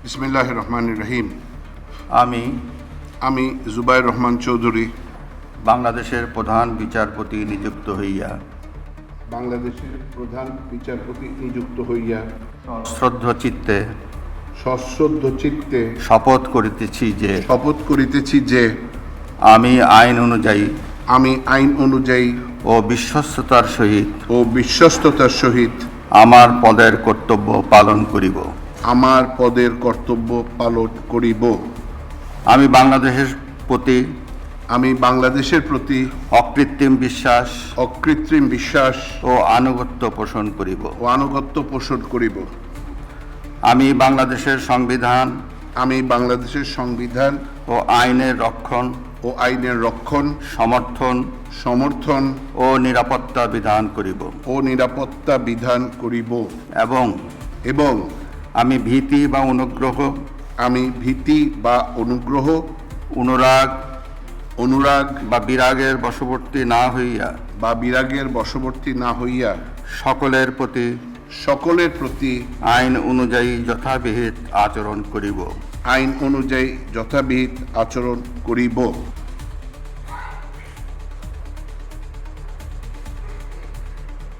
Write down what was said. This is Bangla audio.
বিসমিল্লাহির রহমানির রহিম। আমি আমি জুবাইর রহমান চৌধুরী বাংলাদেশের প্রধান বিচারপতি নিযুক্ত হইয়া বাংলাদেশের প্রধান বিচারপতি নিযুক্ত হইয়া শ্রদ্ধ চিত্তে সশ্রদ্ধ চিত্তে শপথ করিতেছি যে শপথ করিতেছি যে আমি আইন অনুযায়ী আমি আইন অনুযায়ী ও বিশ্বস্ততার সহিত ও বিশ্বস্ততার সহিত আমার পদের কর্তব্য পালন করিব। আমার পদের কর্তব্য পালন করিব। আমি বাংলাদেশের প্রতি আমি বাংলাদেশের প্রতি অকৃত্রিম বিশ্বাস অকৃত্রিম বিশ্বাস ও আনুগত্য পোষণ করিব। ও আনুগত্য পোষণ করিব। আমি বাংলাদেশের সংবিধান আমি বাংলাদেশের সংবিধান ও আইনের রক্ষণ ও আইনের রক্ষণ সমর্থন ও নিরাপত্তা বিধান করিব ও নিরাপত্তা বিধান করিব এবং এবং আমি ভীতি বা অনুগ্রহ অনুরাগ বা বিরাগের বশবর্তী না হইয়া সকলের প্রতি আইন অনুযায়ী যথাবিহিত আচরণ করিব।